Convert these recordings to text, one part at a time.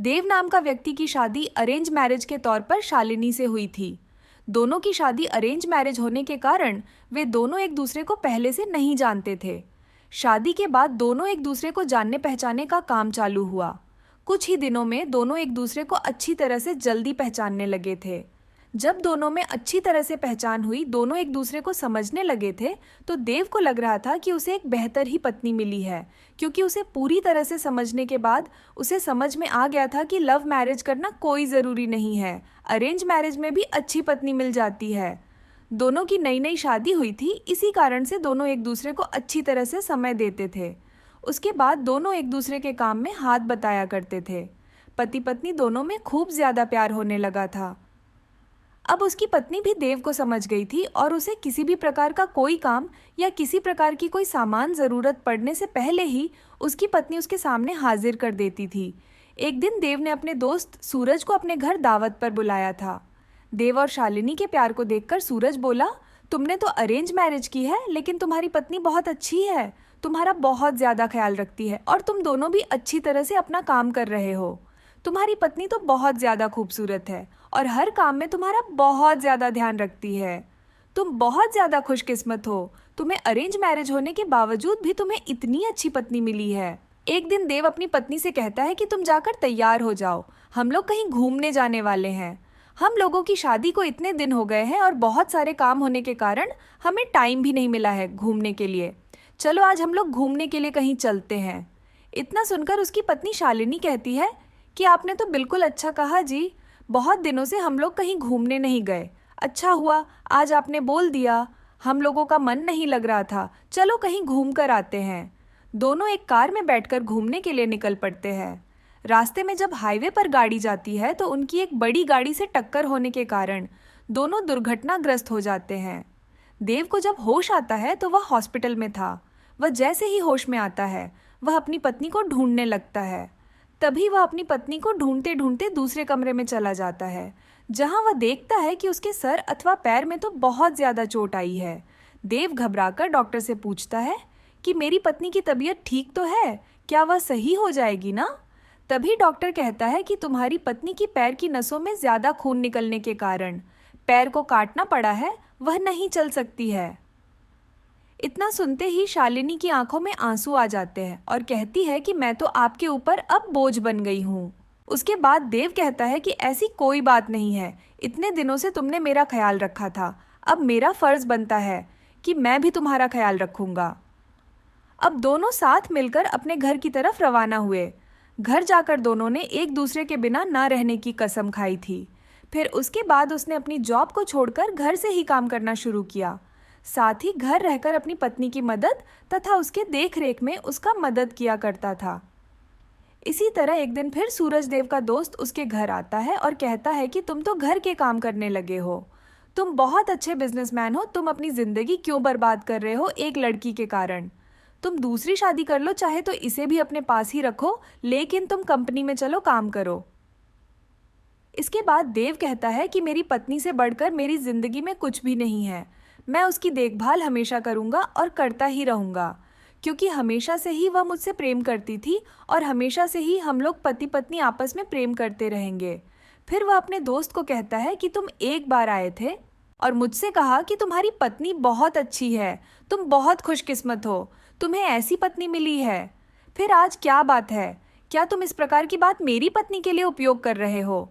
देव नाम का व्यक्ति की शादी अरेंज मैरिज के तौर पर शालिनी से हुई थी। दोनों की शादी अरेंज मैरिज होने के कारण वे दोनों एक दूसरे को पहले से नहीं जानते थे। शादी के बाद दोनों एक दूसरे को जानने पहचानने का काम चालू हुआ। कुछ ही दिनों में दोनों एक दूसरे को अच्छी तरह से जल्दी पहचानने लगे थे। जब दोनों में अच्छी तरह से पहचान हुई, दोनों एक दूसरे को समझने लगे थे, तो देव को लग रहा था कि उसे एक बेहतर ही पत्नी मिली है, क्योंकि उसे पूरी तरह से समझने के बाद उसे समझ में आ गया था कि लव मैरिज करना कोई ज़रूरी नहीं है, अरेंज मैरिज में भी अच्छी पत्नी मिल जाती है। दोनों की नई नई शादी हुई थी, इसी कारण से दोनों एक दूसरे को अच्छी तरह से समय देते थे। उसके बाद दोनों एक दूसरे के काम में हाथ बटाया करते थे। पति पत्नी दोनों में खूब ज़्यादा प्यार होने लगा था। अब उसकी पत्नी भी देव को समझ गई थी और उसे किसी भी प्रकार का कोई काम या किसी प्रकार की कोई सामान ज़रूरत पड़ने से पहले ही उसकी पत्नी उसके सामने हाजिर कर देती थी। एक दिन देव ने अपने दोस्त सूरज को अपने घर दावत पर बुलाया था। देव और शालिनी के प्यार को देखकर सूरज बोला, तुमने तो अरेंज मैरिज की है, लेकिन तुम्हारी पत्नी बहुत अच्छी है, तुम्हारा बहुत ज़्यादा ख्याल रखती है और तुम दोनों भी अच्छी तरह से अपना काम कर रहे हो। तुम्हारी पत्नी तो बहुत ज़्यादा खूबसूरत है और हर काम में तुम्हारा बहुत ज़्यादा ध्यान रखती है। तुम बहुत ज़्यादा खुशकिस्मत हो, तुम्हें अरेंज मैरिज होने के बावजूद भी तुम्हें इतनी अच्छी पत्नी मिली है। एक दिन देव अपनी पत्नी से कहता है कि तुम जाकर तैयार हो जाओ, हम लोग कहीं घूमने जाने वाले हैं। हम लोगों की शादी को इतने दिन हो गए हैं और बहुत सारे काम होने के कारण हमें टाइम भी नहीं मिला है घूमने के लिए। चलो आज हम लोग घूमने के लिए कहीं चलते हैं। इतना सुनकर उसकी पत्नी शालिनी कहती है कि आपने तो बिल्कुल अच्छा कहा जी, बहुत दिनों से हम लोग कहीं घूमने नहीं गए। अच्छा हुआ आज आपने बोल दिया, हम लोगों का मन नहीं लग रहा था, चलो कहीं घूम कर आते हैं। दोनों एक कार में बैठकर घूमने के लिए निकल पड़ते हैं। रास्ते में जब हाईवे पर गाड़ी जाती है तो उनकी एक बड़ी गाड़ी से टक्कर होने के कारण दोनों दुर्घटनाग्रस्त हो जाते हैं। देव को जब होश आता है तो वह हॉस्पिटल में था। वह जैसे ही होश में आता है वह अपनी पत्नी को ढूंढने लगता है। तभी वह अपनी पत्नी को ढूंढते ढूंढते दूसरे कमरे में चला जाता है, जहां वह देखता है कि उसके सर अथवा पैर में तो बहुत ज़्यादा चोट आई है। देव घबराकर डॉक्टर से पूछता है कि मेरी पत्नी की तबीयत ठीक तो है, क्या वह सही हो जाएगी ना? तभी डॉक्टर कहता है कि तुम्हारी पत्नी की पैर की नसों में ज़्यादा खून निकलने के कारण पैर को काटना पड़ा है, वह नहीं चल सकती है। इतना सुनते ही शालिनी की आंखों में आंसू आ जाते हैं और कहती है कि मैं तो आपके ऊपर अब बोझ बन गई हूँ। उसके बाद देव कहता है कि ऐसी कोई बात नहीं है, इतने दिनों से तुमने मेरा ख्याल रखा था, अब मेरा फर्ज बनता है कि मैं भी तुम्हारा ख्याल रखूँगा। अब दोनों साथ मिलकर अपने घर की तरफ रवाना हुए। घर जाकर दोनों ने एक दूसरे के बिना ना रहने की कसम खाई थी। फिर उसके बाद उसने अपनी जॉब को छोड़कर घर से ही काम करना शुरू किया। साथ ही घर रहकर अपनी पत्नी की मदद तथा उसके देखरेख में उसका मदद किया करता था। इसी तरह एक दिन फिर सूरज देव का दोस्त उसके घर आता है और कहता है कि तुम तो घर के काम करने लगे हो, तुम बहुत अच्छे बिजनेसमैन हो, तुम अपनी ज़िंदगी क्यों बर्बाद कर रहे हो एक लड़की के कारण? तुम दूसरी शादी कर लो, चाहे तो इसे भी अपने पास ही रखो, लेकिन तुम कंपनी में चलो काम करो। इसके बाद देव कहता है कि मेरी पत्नी से बढ़कर मेरी ज़िंदगी में कुछ भी नहीं है, मैं उसकी देखभाल हमेशा करूँगा और करता ही रहूँगा, क्योंकि हमेशा से ही वह मुझसे प्रेम करती थी और हमेशा से ही हम लोग पति पत्नी आपस में प्रेम करते रहेंगे। फिर वह अपने दोस्त को कहता है कि तुम एक बार आए थे और मुझसे कहा कि तुम्हारी पत्नी बहुत अच्छी है, तुम बहुत खुशकिस्मत हो, तुम्हें ऐसी पत्नी मिली है। फिर आज क्या बात है, क्या तुम इस प्रकार की बात मेरी पत्नी के लिए उपयोग कर रहे हो?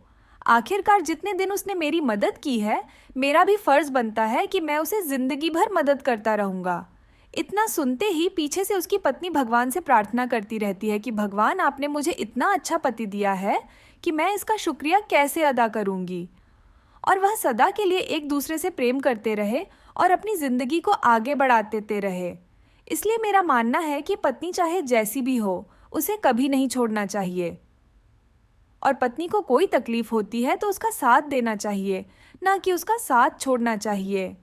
आखिरकार जितने दिन उसने मेरी मदद की है, मेरा भी फर्ज बनता है कि मैं उसे जिंदगी भर मदद करता रहूँगा। इतना सुनते ही पीछे से उसकी पत्नी भगवान से प्रार्थना करती रहती है कि भगवान आपने मुझे इतना अच्छा पति दिया है कि मैं इसका शुक्रिया कैसे अदा करूँगी। और वह सदा के लिए एक दूसरे से प्रेम करते रहे और अपनी ज़िंदगी को आगे बढ़ाते रहे। इसलिए मेरा मानना है कि पत्नी चाहे जैसी भी हो, उसे कभी नहीं छोड़ना चाहिए। और पत्नी को कोई तकलीफ होती है तो उसका साथ देना चाहिए, ना कि उसका साथ छोड़ना चाहिए।